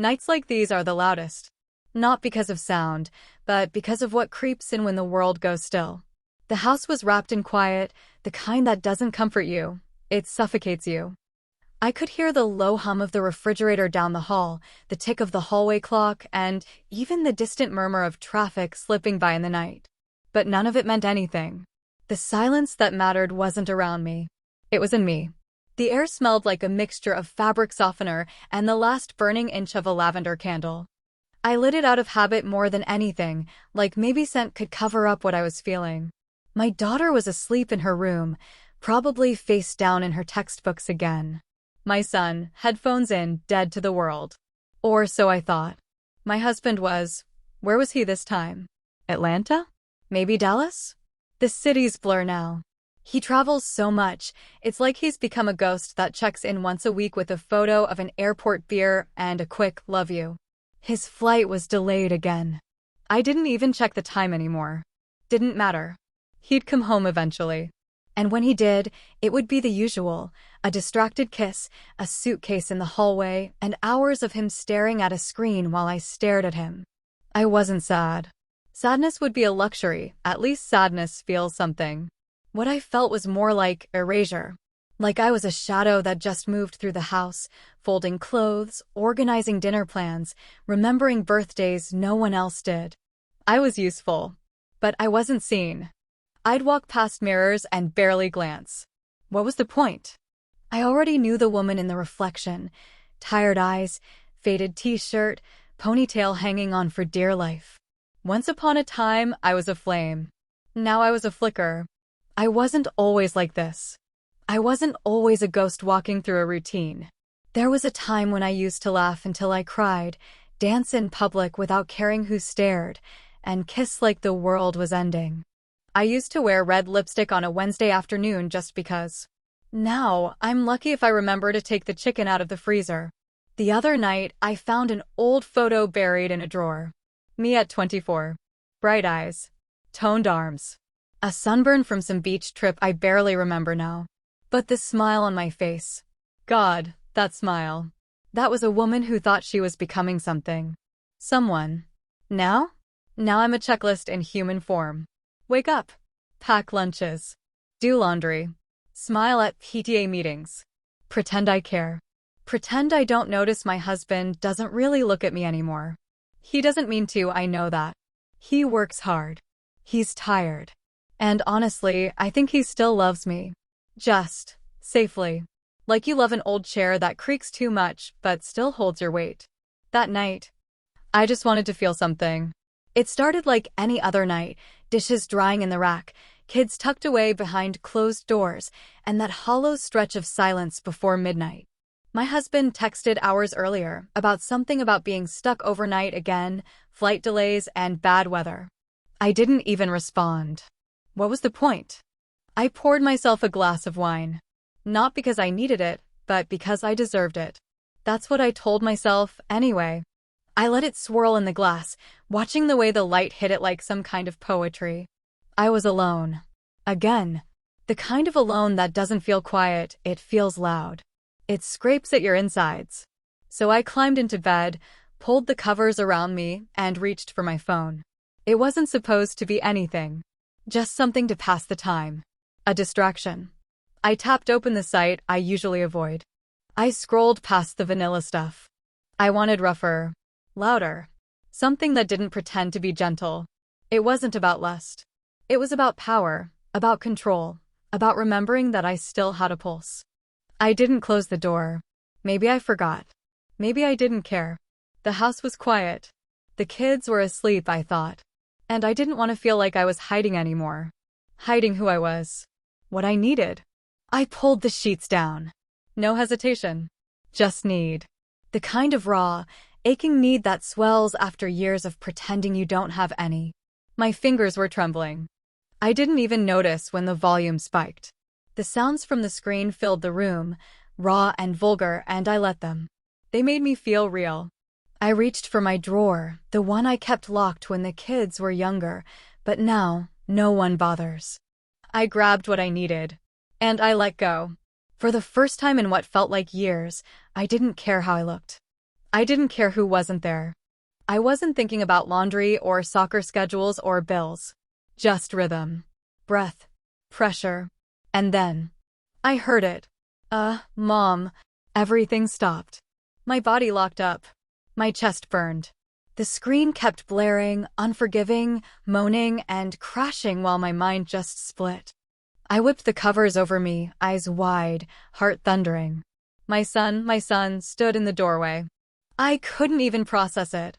Nights like these are the loudest. Not because of sound, but because of what creeps in when the world goes still. The house was wrapped in quiet, the kind that doesn't comfort you. It suffocates you. I could hear the low hum of the refrigerator down the hall, the tick of the hallway clock, and even the distant murmur of traffic slipping by in the night. But none of it meant anything. The silence that mattered wasn't around me. It was in me. The air smelled like a mixture of fabric softener and the last burning inch of a lavender candle. I lit it out of habit more than anything, like maybe scent could cover up what I was feeling. My daughter was asleep in her room, probably face down in her textbooks again. My son, headphones in, dead to the world. Or so I thought. My husband was, where was he this time? Atlanta? Maybe Dallas? The cities blur now. He travels so much, it's like he's become a ghost that checks in once a week with a photo of an airport beer and a quick love you. His flight was delayed again. I didn't even check the time anymore. Didn't matter. He'd come home eventually. And when he did, it would be the usual, a distracted kiss, a suitcase in the hallway, and hours of him staring at a screen while I stared at him. I wasn't sad. Sadness would be a luxury, at least sadness feels something. What I felt was more like erasure. Like I was a shadow that just moved through the house, folding clothes, organizing dinner plans, remembering birthdays no one else did. I was useful, but I wasn't seen. I'd walk past mirrors and barely glance. What was the point? I already knew the woman in the reflection. Tired eyes, faded t-shirt, ponytail hanging on for dear life. Once upon a time, I was a flame. Now I was a flicker. I wasn't always like this. I wasn't always a ghost walking through a routine. There was a time when I used to laugh until I cried, dance in public without caring who stared, and kiss like the world was ending. I used to wear red lipstick on a Wednesday afternoon just because. Now, I'm lucky if I remember to take the chicken out of the freezer. The other night, I found an old photo buried in a drawer. Me at 24. Bright eyes. Toned arms. A sunburn from some beach trip I barely remember now. But the smile on my face. God, that smile. That was a woman who thought she was becoming something. Someone. Now? Now I'm a checklist in human form. Wake up. Pack lunches. Do laundry. Smile at PTA meetings. Pretend I care. Pretend I don't notice my husband doesn't really look at me anymore. He doesn't mean to, I know that. He works hard. He's tired. And honestly, I think he still loves me. Just, safely. Like you love an old chair that creaks too much, but still holds your weight. That night, I just wanted to feel something. It started like any other night, dishes drying in the rack, kids tucked away behind closed doors, and that hollow stretch of silence before midnight. My husband texted hours earlier about something about being stuck overnight again, flight delays, and bad weather. I didn't even respond. What was the point? I poured myself a glass of wine. Not because I needed it, but because I deserved it. That's what I told myself, anyway. I let it swirl in the glass, watching the way the light hit it like some kind of poetry. I was alone. Again. The kind of alone that doesn't feel quiet, it feels loud. It scrapes at your insides. So I climbed into bed, pulled the covers around me, and reached for my phone. It wasn't supposed to be anything. Just something to pass the time. A distraction. I tapped open the site I usually avoid. I scrolled past the vanilla stuff. I wanted rougher, louder. Something that didn't pretend to be gentle. It wasn't about lust. It was about power, about control, about remembering that I still had a pulse. I didn't close the door. Maybe I forgot. Maybe I didn't care. The house was quiet. The kids were asleep, I thought. And I didn't want to feel like I was hiding anymore. Hiding who I was. What I needed. I pulled the sheets down. No hesitation. Just need. The kind of raw, aching need that swells after years of pretending you don't have any. My fingers were trembling. I didn't even notice when the volume spiked. The sounds from the screen filled the room, raw and vulgar, and I let them. They made me feel real. I reached for my drawer, the one I kept locked when the kids were younger, but now, no one bothers. I grabbed what I needed. And I let go. For the first time in what felt like years, I didn't care how I looked. I didn't care who wasn't there. I wasn't thinking about laundry or soccer schedules or bills. Just rhythm, breath, pressure. And then I heard it. Mom. Everything stopped. My body locked up. My chest burned. The screen kept blaring, unforgiving, moaning, and crashing while my mind just split. I whipped the covers over me, eyes wide, heart thundering. My son stood in the doorway. I couldn't even process it.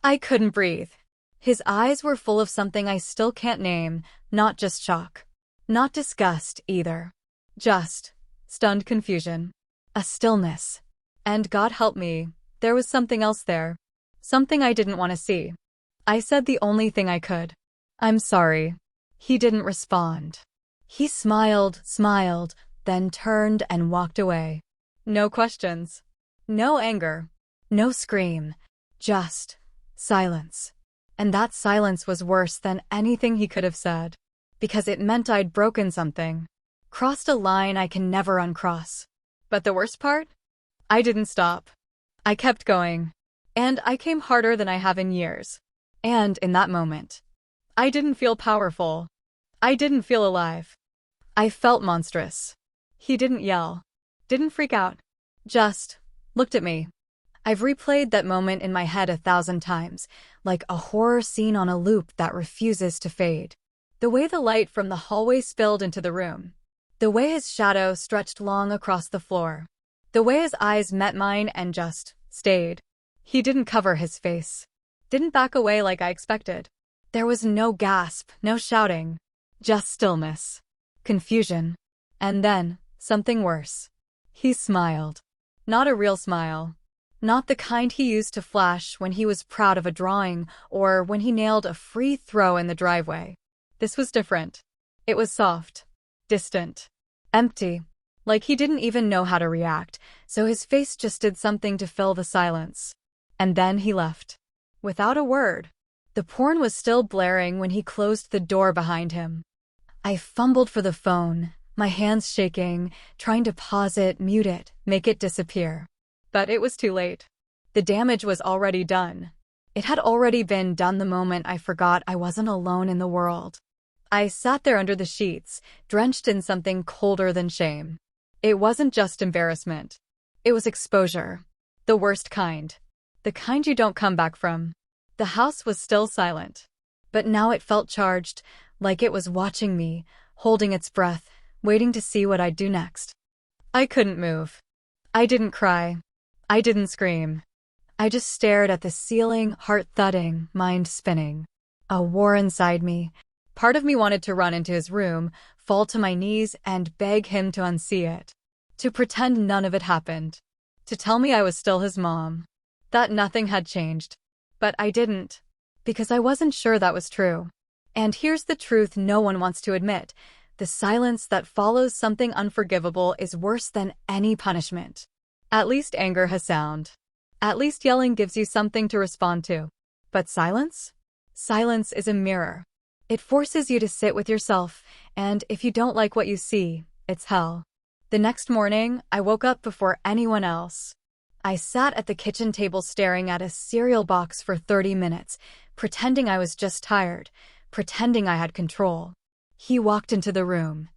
I couldn't breathe. His eyes were full of something I still can't name, not just shock. Not disgust, either. Just stunned confusion. A stillness. And God help me, there was something else there. Something I didn't want to see. I said the only thing I could. I'm sorry. He didn't respond. He smiled, then turned and walked away. No questions. No anger. No scream. Just silence. And that silence was worse than anything he could have said. Because it meant I'd broken something. Crossed a line I can never uncross. But the worst part? I didn't stop. I kept going. And I came harder than I have in years. And in that moment, I didn't feel powerful. I didn't feel alive. I felt monstrous. He didn't yell. Didn't freak out. Just looked at me. I've replayed that moment in my head 1,000 times, like a horror scene on a loop that refuses to fade. The way the light from the hallway spilled into the room. The way his shadow stretched long across the floor. The way his eyes met mine and just stayed. He didn't cover his face. Didn't back away like I expected. There was no gasp, no shouting. Just stillness. Confusion. And then, something worse. He smiled. Not a real smile. Not the kind he used to flash when he was proud of a drawing or when he nailed a free throw in the driveway. This was different. It was soft. Distant. Empty. Like he didn't even know how to react, so his face just did something to fill the silence. And then he left. Without a word. The porn was still blaring when he closed the door behind him. I fumbled for the phone, my hands shaking, trying to pause it, mute it, make it disappear. But it was too late. The damage was already done. It had already been done the moment I forgot I wasn't alone in the world. I sat there under the sheets, drenched in something colder than shame. It wasn't just embarrassment. It was exposure. The worst kind. The kind you don't come back from. The house was still silent. But now it felt charged, like it was watching me, holding its breath, waiting to see what I'd do next. I couldn't move. I didn't cry. I didn't scream. I just stared at the ceiling, heart thudding, mind spinning. A war inside me. Part of me wanted to run into his room, fall to my knees, and beg him to unsee it. To pretend none of it happened. To tell me I was still his mom. That nothing had changed. But I didn't. Because I wasn't sure that was true. And here's the truth no one wants to admit. The silence that follows something unforgivable is worse than any punishment. At least anger has sound. At least yelling gives you something to respond to. But silence? Silence is a mirror. It forces you to sit with yourself, and if you don't like what you see, it's hell. The next morning, I woke up before anyone else. I sat at the kitchen table staring at a cereal box for 30 minutes, pretending I was just tired, pretending I had control. He walked into the room.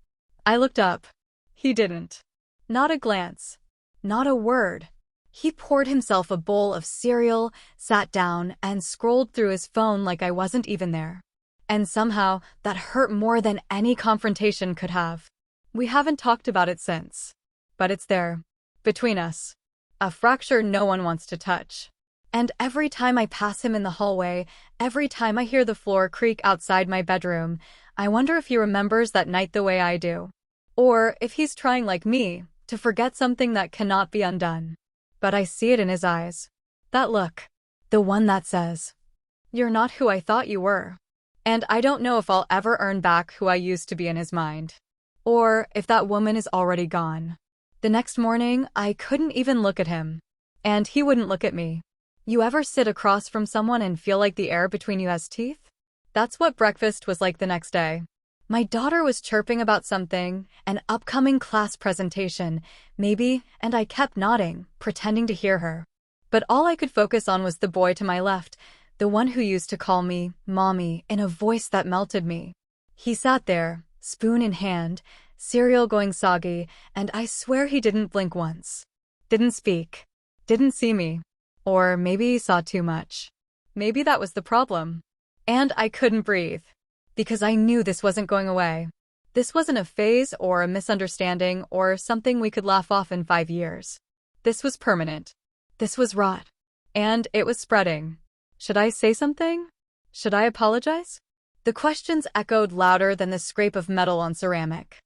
I looked up. He didn't. Not a glance. Not a word. He poured himself a bowl of cereal, sat down, and scrolled through his phone like I wasn't even there. And somehow, that hurt more than any confrontation could have. We haven't talked about it since. But it's there. Between us. A fracture no one wants to touch. And every time I pass him in the hallway, every time I hear the floor creak outside my bedroom, I wonder if he remembers that night the way I do. Or if he's trying like me, to forget something that cannot be undone. But I see it in his eyes. That look. The one that says, "You're not who I thought you were." And I don't know if I'll ever earn back who I used to be in his mind. Or if that woman is already gone. The next morning, I couldn't even look at him. And he wouldn't look at me. You ever sit across from someone and feel like the air between you has teeth? That's what breakfast was like the next day. My daughter was chirping about something, an upcoming class presentation, maybe, and I kept nodding, pretending to hear her. But all I could focus on was the boy to my left, the one who used to call me Mommy in a voice that melted me. He sat there, spoon in hand, cereal going soggy, and I swear he didn't blink once. Didn't speak. Didn't see me. Or maybe he saw too much. Maybe that was the problem. And I couldn't breathe. Because I knew this wasn't going away. This wasn't a phase or a misunderstanding or something we could laugh off in 5 years. This was permanent. This was rot. And it was spreading. Should I say something? Should I apologize? The questions echoed louder than the scrape of metal on ceramic.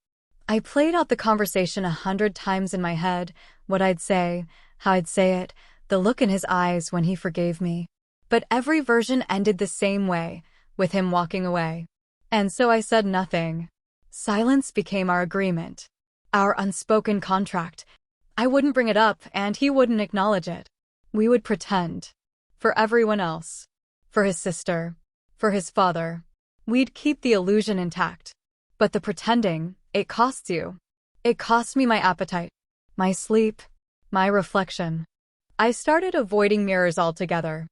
I played out the conversation 100 times in my head, what I'd say, how I'd say it, the look in his eyes when he forgave me. But every version ended the same way, with him walking away. And so I said nothing. Silence became our agreement. Our unspoken contract. I wouldn't bring it up, and he wouldn't acknowledge it. We would pretend. For everyone else. For his sister. For his father. We'd keep the illusion intact. But the pretending, it costs you. It cost me my appetite. My sleep. My reflection. I started avoiding mirrors altogether.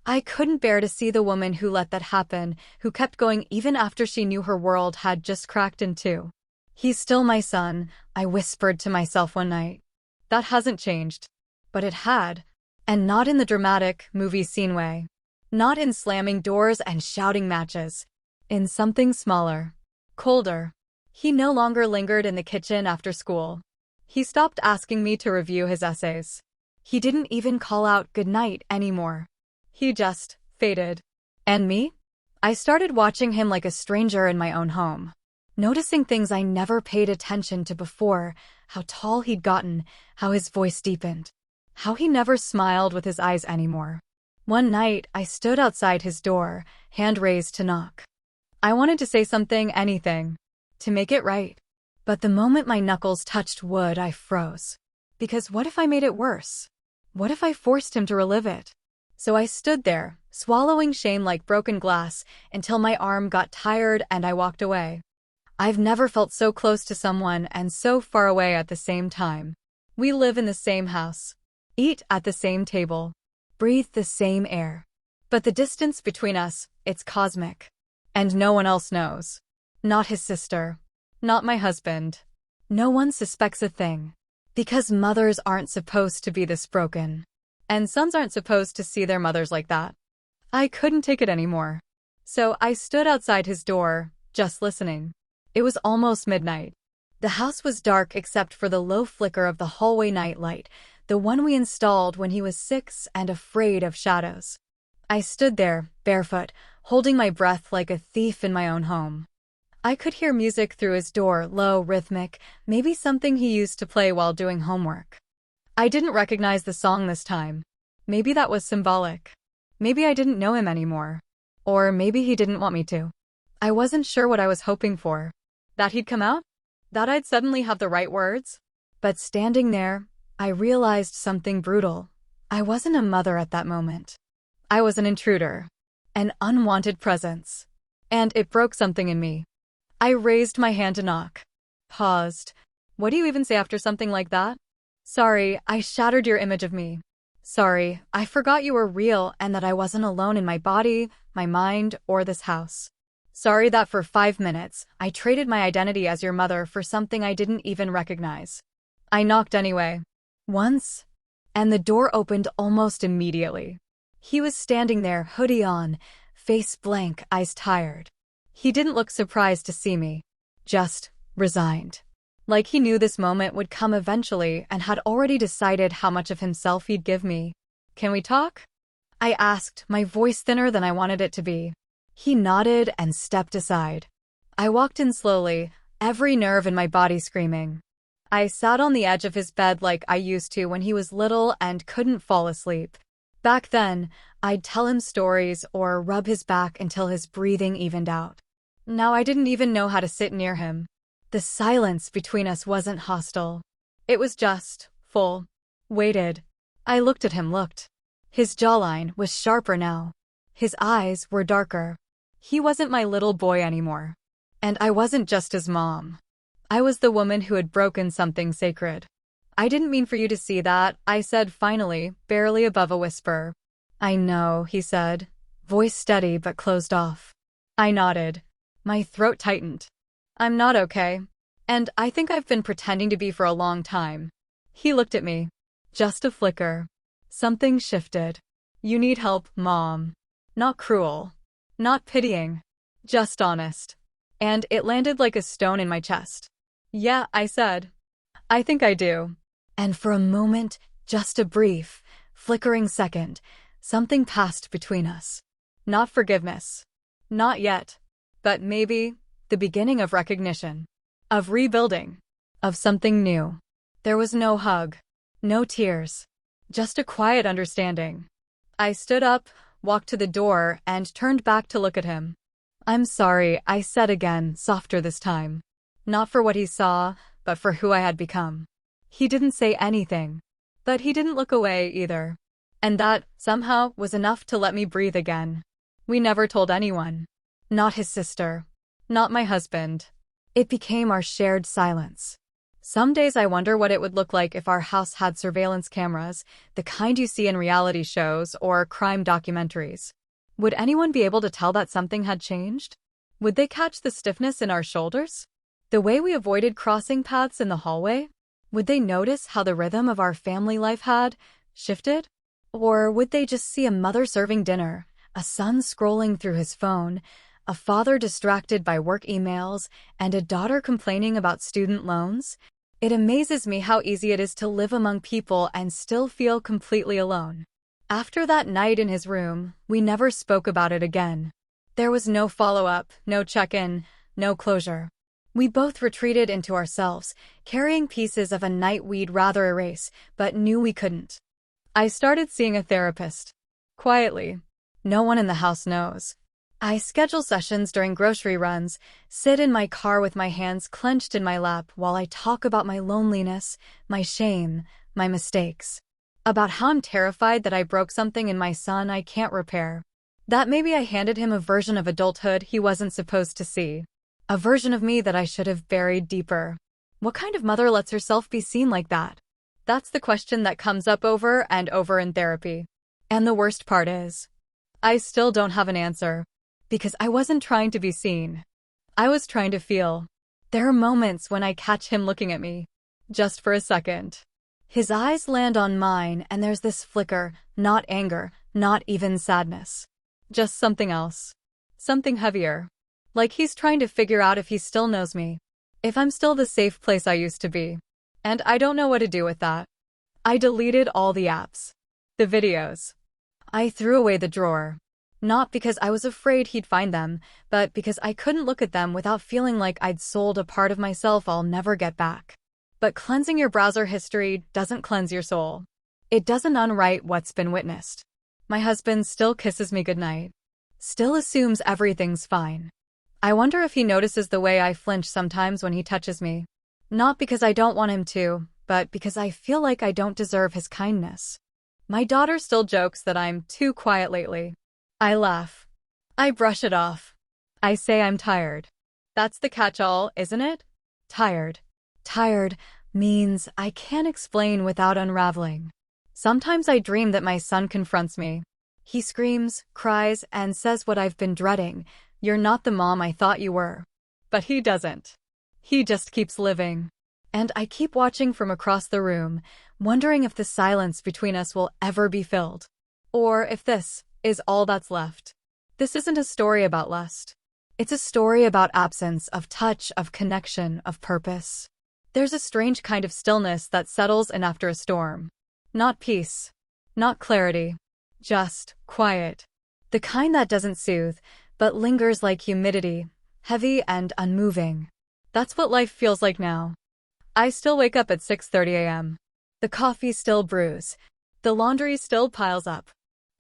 I couldn't bear to see the woman who let that happen, who kept going even after she knew her world had just cracked in two. He's still my son, I whispered to myself one night. That hasn't changed. But it had. And not in the dramatic, movie scene way. Not in slamming doors and shouting matches. In something smaller. Colder. He no longer lingered in the kitchen after school. He stopped asking me to review his essays. He didn't even call out good night anymore. He just faded. And me? I started watching him like a stranger in my own home. Noticing things I never paid attention to before, how tall he'd gotten, how his voice deepened, how he never smiled with his eyes anymore. One night, I stood outside his door, hand raised to knock. I wanted to say something, anything, to make it right. But the moment my knuckles touched wood, I froze. Because what if I made it worse? What if I forced him to relive it? So I stood there, swallowing shame like broken glass, until my arm got tired and I walked away. I've never felt so close to someone and so far away at the same time. We live in the same house, eat at the same table, breathe the same air. But the distance between us, it's cosmic. And no one else knows. Not his sister. Not my husband. No one suspects a thing. Because mothers aren't supposed to be this broken. And sons aren't supposed to see their mothers like that. I couldn't take it anymore. So I stood outside his door, just listening. It was almost midnight. The house was dark except for the low flicker of the hallway night light, the one we installed when he was 6 and afraid of shadows. I stood there, barefoot, holding my breath like a thief in my own home. I could hear music through his door, low, rhythmic, maybe something he used to play while doing homework. I didn't recognize the song this time. Maybe that was symbolic. Maybe I didn't know him anymore. Or maybe he didn't want me to. I wasn't sure what I was hoping for. That he'd come out? That I'd suddenly have the right words? But standing there, I realized something brutal. I wasn't a mother at that moment. I was an intruder. An unwanted presence. And it broke something in me. I raised my hand to knock. Paused. What do you even say after something like that? Sorry, I shattered your image of me. Sorry, I forgot you were real and that I wasn't alone in my body, my mind, or this house. Sorry that for 5 minutes, I traded my identity as your mother for something I didn't even recognize. I knocked anyway. Once. And the door opened almost immediately. He was standing there, hoodie on, face blank, eyes tired. He didn't look surprised to see me. Just resigned. Like he knew this moment would come eventually and had already decided how much of himself he'd give me. Can we talk? I asked, my voice thinner than I wanted it to be. He nodded and stepped aside. I walked in slowly, every nerve in my body screaming. I sat on the edge of his bed like I used to when he was little and couldn't fall asleep. Back then, I'd tell him stories or rub his back until his breathing evened out. Now I didn't even know how to sit near him. The silence between us wasn't hostile. It was just full. Waited. I looked at him, His jawline was sharper now. His eyes were darker. He wasn't my little boy anymore. And I wasn't just his mom. I was the woman who had broken something sacred. I didn't mean for you to see that, I said finally, barely above a whisper. I know, he said, voice steady but closed off. I nodded. My throat tightened. I'm not okay. And I think I've been pretending to be for a long time. He looked at me. Just a flicker. Something shifted. You need help, Mom. Not cruel. Not pitying. Just honest. And it landed like a stone in my chest. Yeah, I said. I think I do. And for a moment, just a brief, flickering second, something passed between us. Not forgiveness. Not yet. But maybe the beginning of recognition. Of rebuilding. Of something new. There was no hug. No tears. Just a quiet understanding. I stood up, walked to the door, and turned back to look at him. I'm sorry, I said again, softer this time. Not for what he saw, but for who I had become. He didn't say anything. But he didn't look away either. And that, somehow, was enough to let me breathe again. We never told anyone. Not his sister. Not my husband. It became our shared silence. Some days I wonder what it would look like if our house had surveillance cameras, the kind you see in reality shows or crime documentaries. Would anyone be able to tell that something had changed? Would they catch the stiffness in our shoulders? The way we avoided crossing paths in the hallway? Would they notice how the rhythm of our family life had shifted? Or would they just see a mother serving dinner, a son scrolling through his phone, a father distracted by work emails, and a daughter complaining about student loans? It amazes me how easy it is to live among people and still feel completely alone. After that night in his room, we never spoke about it again. There was no follow-up, no check-in, no closure. We both retreated into ourselves, carrying pieces of a night we'd rather erase, but knew we couldn't. I started seeing a therapist. Quietly. No one in the house knows. I schedule sessions during grocery runs, sit in my car with my hands clenched in my lap while I talk about my loneliness, my shame, my mistakes. About how I'm terrified that I broke something in my son I can't repair. That maybe I handed him a version of adulthood he wasn't supposed to see. A version of me that I should have buried deeper. What kind of mother lets herself be seen like that? That's the question that comes up over and over in therapy. And the worst part is, I still don't have an answer. Because I wasn't trying to be seen. I was trying to feel. There are moments when I catch him looking at me. Just for a second. His eyes land on mine and there's this flicker, not anger, not even sadness. Just something else. Something heavier. Like he's trying to figure out if he still knows me. If I'm still the safe place I used to be. And I don't know what to do with that. I deleted all the apps. The videos. I threw away the drawer. Not because I was afraid he'd find them, but because I couldn't look at them without feeling like I'd sold a part of myself I'll never get back. But cleansing your browser history doesn't cleanse your soul. It doesn't unwrite what's been witnessed. My husband still kisses me goodnight. Still assumes everything's fine. I wonder if he notices the way I flinch sometimes when he touches me. Not because I don't want him to, but because I feel like I don't deserve his kindness. My daughter still jokes that I'm too quiet lately. I laugh. I brush it off. I say I'm tired. That's the catch-all, isn't it? Tired. Tired means I can't explain without unraveling. Sometimes I dream that my son confronts me. He screams, cries, and says what I've been dreading. You're not the mom I thought you were. But he doesn't. He just keeps living. And I keep watching from across the room, wondering if the silence between us will ever be filled. Or if this is all that's left. This isn't a story about lust. It's a story about absence, of touch, of connection, of purpose. There's a strange kind of stillness that settles in after a storm. Not peace. Not clarity. Just quiet. The kind that doesn't soothe, but lingers like humidity, heavy and unmoving. That's what life feels like now. I still wake up at 6:30 a.m. The coffee still brews. The laundry still piles up.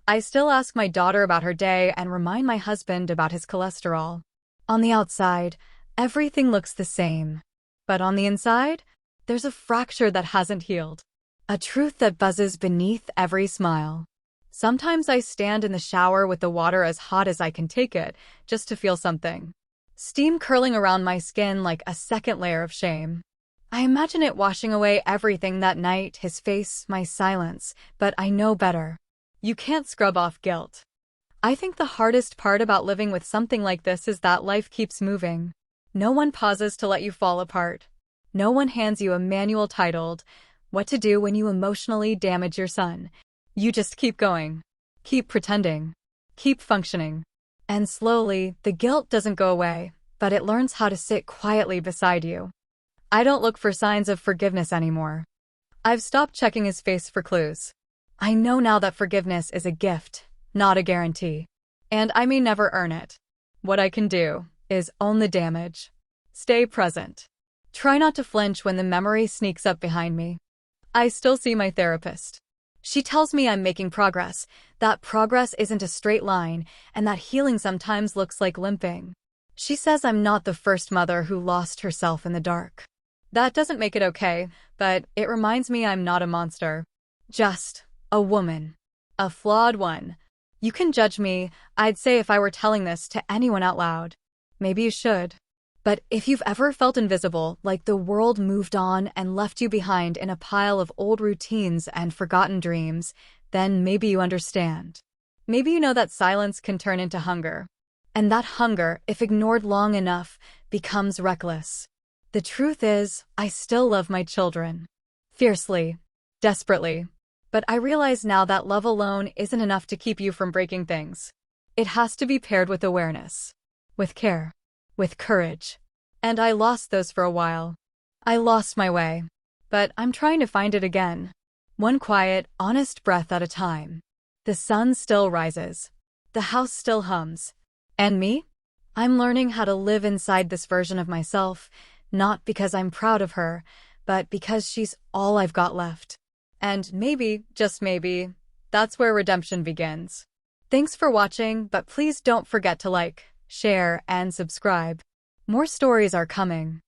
I still ask my daughter about her day and remind my husband about his cholesterol. On the outside, everything looks the same. But on the inside, there's a fracture that hasn't healed. A truth that buzzes beneath every smile. Sometimes I stand in the shower with the water as hot as I can take it, just to feel something. Steam curling around my skin like a second layer of shame. I imagine it washing away everything that night, his face, my silence, but I know better. You can't scrub off guilt. I think the hardest part about living with something like this is that life keeps moving. No one pauses to let you fall apart. No one hands you a manual titled, "What to do when you emotionally damage your son." You just keep going. Keep pretending. Keep functioning. And slowly, the guilt doesn't go away, but it learns how to sit quietly beside you. I don't look for signs of forgiveness anymore. I've stopped checking his face for clues. I know now that forgiveness is a gift, not a guarantee. And I may never earn it. What I can do is own the damage. Stay present. Try not to flinch when the memory sneaks up behind me. I still see my therapist. She tells me I'm making progress, that progress isn't a straight line, and that healing sometimes looks like limping. She says I'm not the first mother who lost herself in the dark. That doesn't make it okay, but it reminds me I'm not a monster. Just a woman. A flawed one. You can judge me, I'd say, if I were telling this to anyone out loud. Maybe you should. But if you've ever felt invisible, like the world moved on and left you behind in a pile of old routines and forgotten dreams, then maybe you understand. Maybe you know that silence can turn into hunger. And that hunger, if ignored long enough, becomes reckless. The truth is, I still love my children. Fiercely. Desperately. But I realize now that love alone isn't enough to keep you from breaking things. It has to be paired with awareness. With care. With courage. And I lost those for a while. I lost my way. But I'm trying to find it again. One quiet, honest breath at a time. The sun still rises. The house still hums. And me? I'm learning how to live inside this version of myself, not because I'm proud of her, but because she's all I've got left. And maybe, just maybe, that's where redemption begins. Thanks for watching, but please don't forget to like, share, and subscribe. More stories are coming.